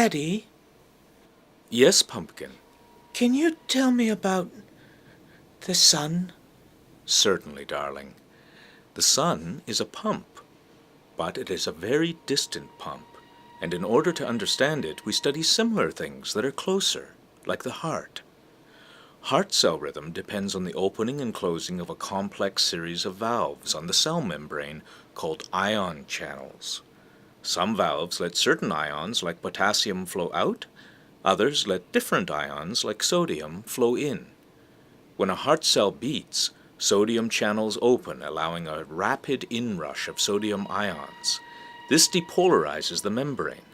Daddy, Yes, Pumpkin. can you tell me about the sun? Certainly, darling. The sun is a pump, but it is a very distant pump, and in order to understand it, we study similar things that are closer, like the heart. Heart cell rhythm depends on the opening and closing of a complex series of valves on the cell membrane called ion channels. Some valves let certain ions, like potassium, flow out. Others let different ions, like sodium, flow in. When a heart cell beats, sodium channels open, allowing a rapid inrush of sodium ions. This depolarizes the membrane.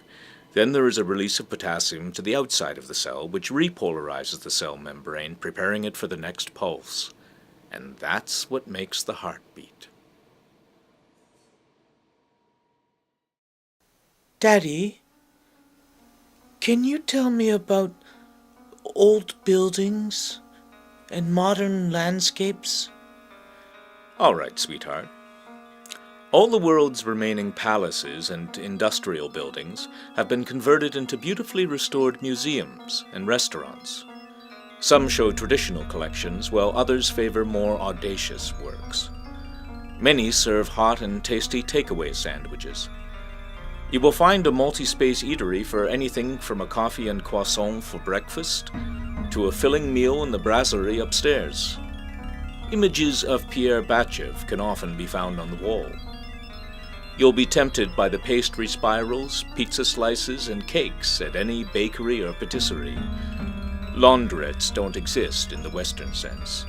Then there is a release of potassium to the outside of the cell, which repolarizes the cell membrane, preparing it for the next pulse. And that's what makes the heart beat. Daddy, can you tell me about old buildings and modern landscapes? All right, sweetheart. All the world's remaining palaces and industrial buildings have been converted into beautifully restored museums and restaurants. Some show traditional collections, while others favor more audacious works. Many serve hot and tasty takeaway sandwiches. You will find a multi-space eatery for anything from a coffee and croissant for breakfast to a filling meal in the brasserie upstairs. Images of Pierre Batchev can often be found on the wall. You'll be tempted by the pastry spirals, pizza slices, and cakes at any bakery or patisserie. Laundrettes don't exist in the Western sense.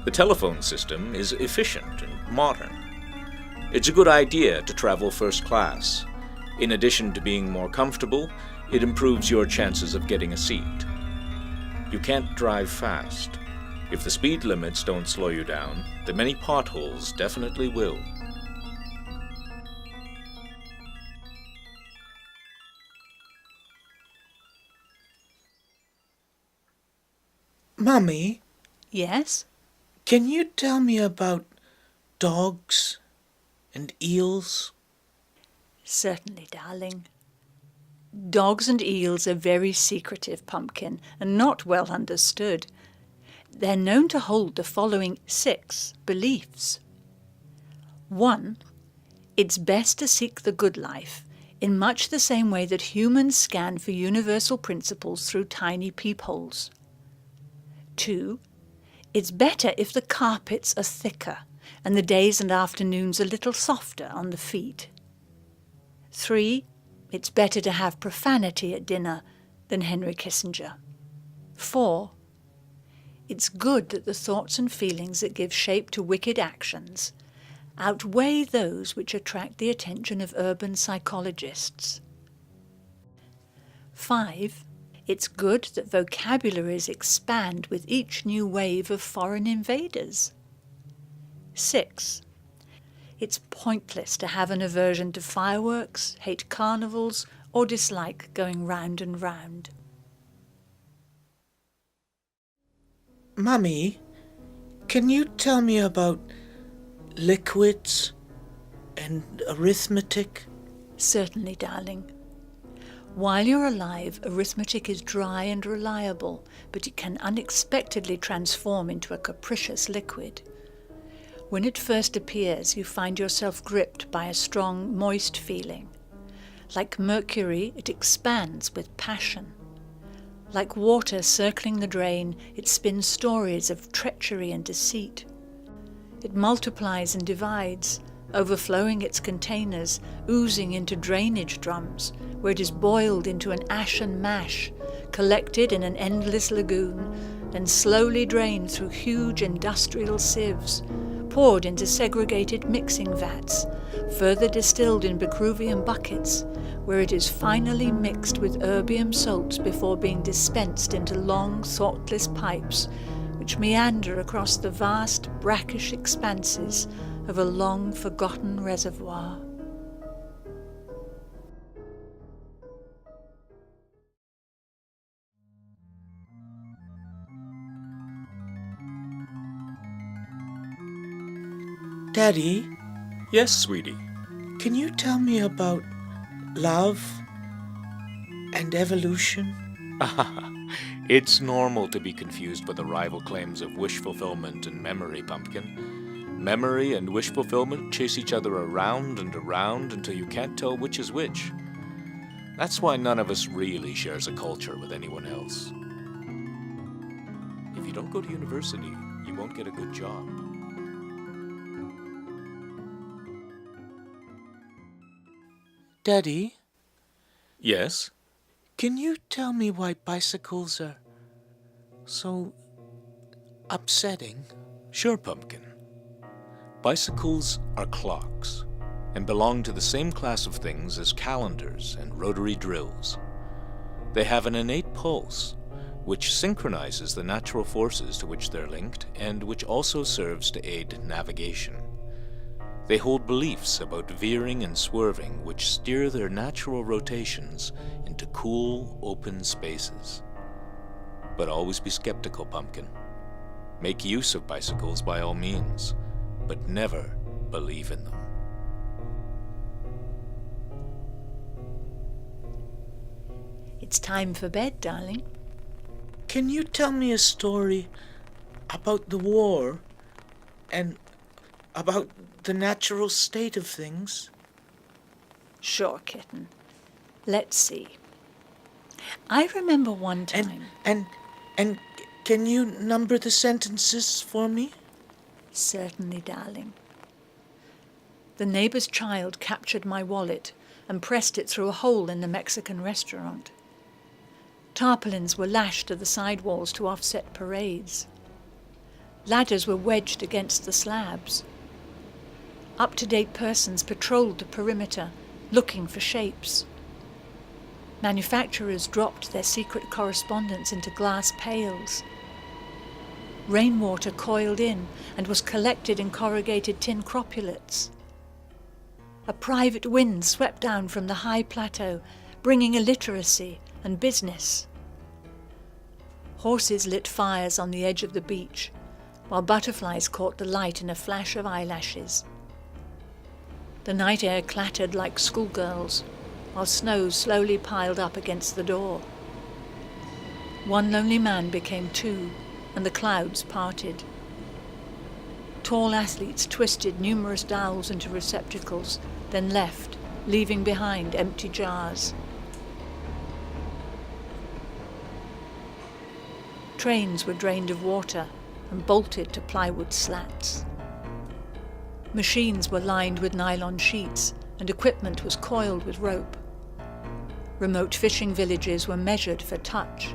The telephone system is efficient and modern. It's a good idea to travel first class. In addition to being more comfortable, it improves your chances of getting a seat. You can't drive fast. If the speed limits don't slow you down, the many potholes definitely will. Mummy, Yes? can you tell me about dogs and eels? Certainly, darling. Dogs and eels are very secretive, Pumpkin, and not well understood. They're known to hold the following 6 beliefs. 1. It's best to seek the good life, in much the same way that humans scan for universal principles through tiny peepholes. 2. It's better if the carpets are thicker and the days and afternoons a little softer on the feet. 3. It's better to have profanity at dinner than Henry Kissinger. 4. It's good that the thoughts and feelings that give shape to wicked actions outweigh those which attract the attention of urban psychologists. 5. It's good that vocabularies expand with each new wave of foreign invaders. 6. It's pointless to have an aversion to fireworks, hate carnivals, or dislike going round and round. Mummy, can you tell me about liquids and arithmetic? Certainly, darling. While you're alive, arithmetic is dry and reliable, but it can unexpectedly transform into a capricious liquid. When it first appears, you find yourself gripped by a strong, moist feeling. Like mercury, it expands with passion. Like water circling the drain, it spins stories of treachery and deceit. It multiplies and divides, overflowing its containers, oozing into drainage drums, where it is boiled into an ashen mash, collected in an endless lagoon, then slowly drained through huge industrial sieves, poured into segregated mixing vats, further distilled in Becruvian buckets, where it is finally mixed with erbium salts before being dispensed into long, thoughtless pipes, which meander across the vast, brackish expanses of a long-forgotten reservoir. Daddy, Yes, sweetie. can you tell me about love and evolution? It's normal to be confused by the rival claims of wish fulfillment and memory, Pumpkin. Memory and wish fulfillment chase each other around and around until you can't tell which is which. That's why none of us really shares a culture with anyone else. If you don't go to university, you won't get a good job. Daddy, Yes? can you tell me why bicycles are so upsetting? Sure, Pumpkin. Bicycles are clocks and belong to the same class of things as calendars and rotary drills. They have an innate pulse, which synchronizes the natural forces to which they're linked and which also serves to aid navigation. They hold beliefs about veering and swerving which steer their natural rotations into cool, open spaces. But always be skeptical, Pumpkin. Make use of bicycles by all means, but never believe in them. It's time for bed, darling. Can you tell me a story about the war and about the natural state of things? Sure, kitten. Let's see. I remember one time... And can you number the sentences for me? Certainly, darling. The neighbor's child captured my wallet and pressed it through a hole in the Mexican restaurant. Tarpaulins were lashed to the sidewalls to offset parades. Ladders were wedged against the slabs. Up-to-date persons patrolled the perimeter, looking for shapes. Manufacturers dropped their secret correspondence into glass pails. Rainwater coiled in and was collected in corrugated tin cropulets. A private wind swept down from the high plateau, bringing illiteracy and business. Horses lit fires on the edge of the beach, while butterflies caught the light in a flash of eyelashes. The night air clattered like schoolgirls, while snow slowly piled up against the door. One lonely man became two, and the clouds parted. Tall athletes twisted numerous dowels into receptacles, then left, leaving behind empty jars. Trains were drained of water and bolted to plywood slats. Machines were lined with nylon sheets, and equipment was coiled with rope. Remote fishing villages were measured for touch.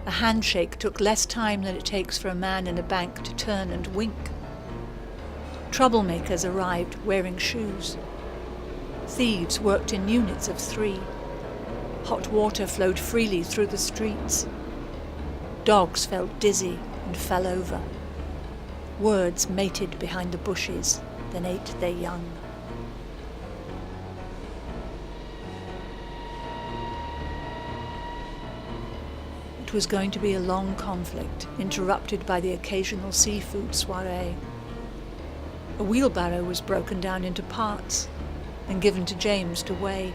A handshake took less time than it takes for a man in a bank to turn and wink. Troublemakers arrived wearing shoes. Thieves worked in units of 3. Hot water flowed freely through the streets. Dogs felt dizzy and fell over. Words mated behind the bushes, then ate their young. It was going to be a long conflict, interrupted by the occasional seafood soiree. A wheelbarrow was broken down into parts and given to James to weigh.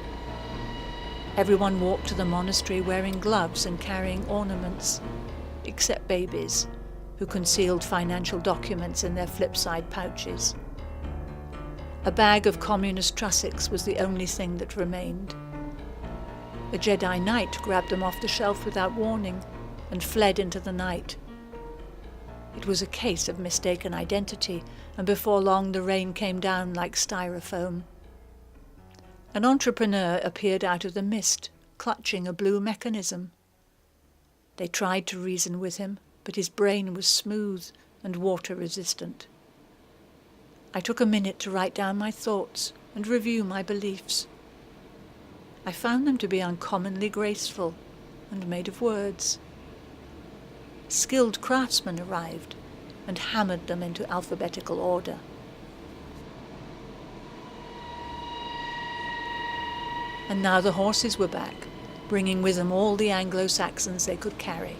Everyone walked to the monastery wearing gloves and carrying ornaments, except babies, who concealed financial documents in their flipside pouches. A bag of communist trussicks was the only thing that remained. A Jedi Knight grabbed them off the shelf without warning and fled into the night. It was a case of mistaken identity, and before long the rain came down like styrofoam. An entrepreneur appeared out of the mist, clutching a blue mechanism. They tried to reason with him, but his brain was smooth and water-resistant. I took a minute to write down my thoughts and review my beliefs. I found them to be uncommonly graceful and made of words. Skilled craftsmen arrived and hammered them into alphabetical order. And now the horses were back, bringing with them all the Anglo-Saxons they could carry.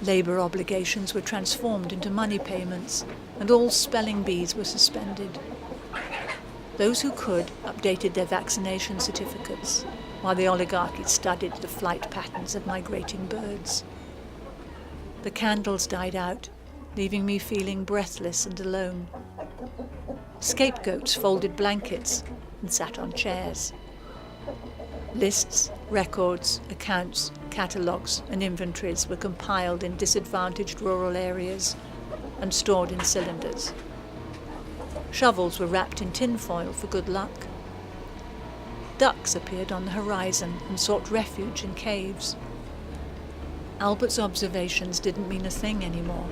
Labour obligations were transformed into money payments, and all spelling bees were suspended. Those who could updated their vaccination certificates, while the oligarchy studied the flight patterns of migrating birds. The candles died out, leaving me feeling breathless and alone. Scapegoats folded blankets and sat on chairs. Lists, records, accounts, catalogues and inventories were compiled in disadvantaged rural areas and stored in cylinders. Shovels were wrapped in tinfoil for good luck. Ducks appeared on the horizon and sought refuge in caves. Albert's observations didn't mean a thing anymore.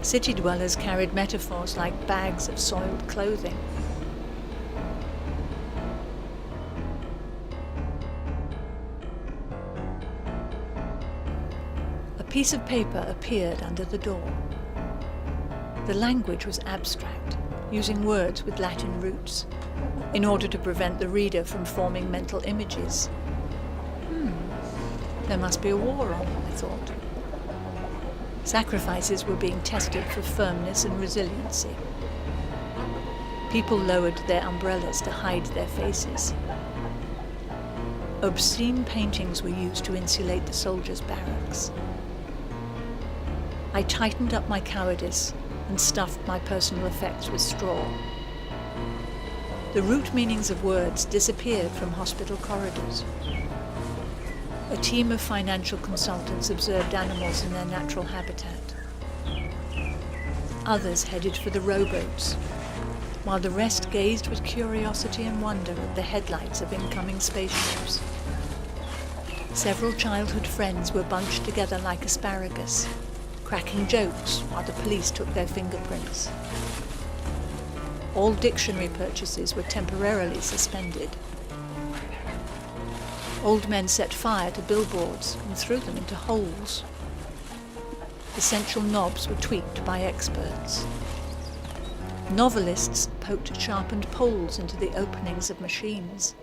City dwellers carried metaphors like bags of soiled clothing. A piece of paper appeared under the door. The language was abstract, using words with Latin roots, in order to prevent the reader from forming mental images. There must be a war on, I thought. Sacrifices were being tested for firmness and resiliency. People lowered their umbrellas to hide their faces. Obscene paintings were used to insulate the soldiers' barracks. I tightened up my cowardice and stuffed my personal effects with straw. The root meanings of words disappeared from hospital corridors. A team of financial consultants observed animals in their natural habitat. Others headed for the rowboats, while the rest gazed with curiosity and wonder at the headlights of incoming spaceships. Several childhood friends were bunched together like asparagus, cracking jokes while the police took their fingerprints. All dictionary purchases were temporarily suspended. Old men set fire to billboards and threw them into holes. Essential knobs were tweaked by experts. Novelists poked sharpened poles into the openings of machines.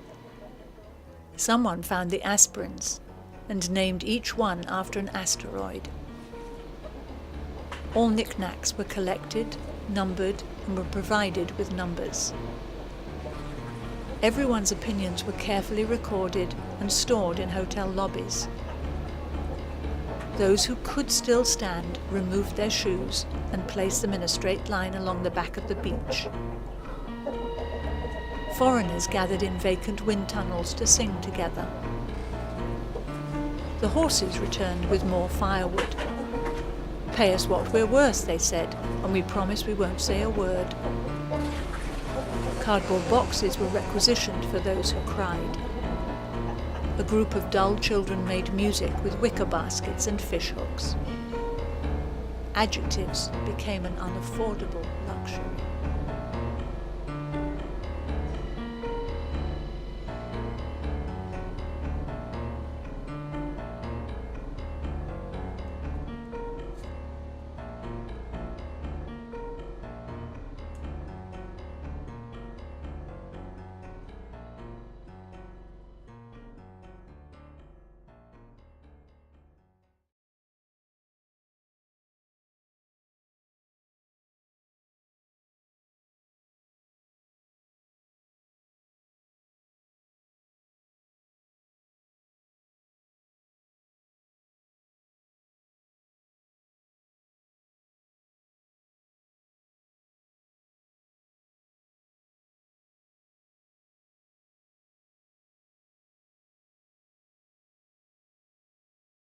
Someone found the aspirins and named each one after an asteroid. All knickknacks were collected, numbered, and were provided with numbers. Everyone's opinions were carefully recorded and stored in hotel lobbies. Those who could still stand removed their shoes and placed them in a straight line along the back of the beach. Foreigners gathered in vacant wind tunnels to sing together. The horses returned with more firewood. "Pay us what we're worth," they said, "and we promise we won't say a word." Cardboard boxes were requisitioned for those who cried. A group of dull children made music with wicker baskets and fish hooks. Adjectives became an unaffordable luxury.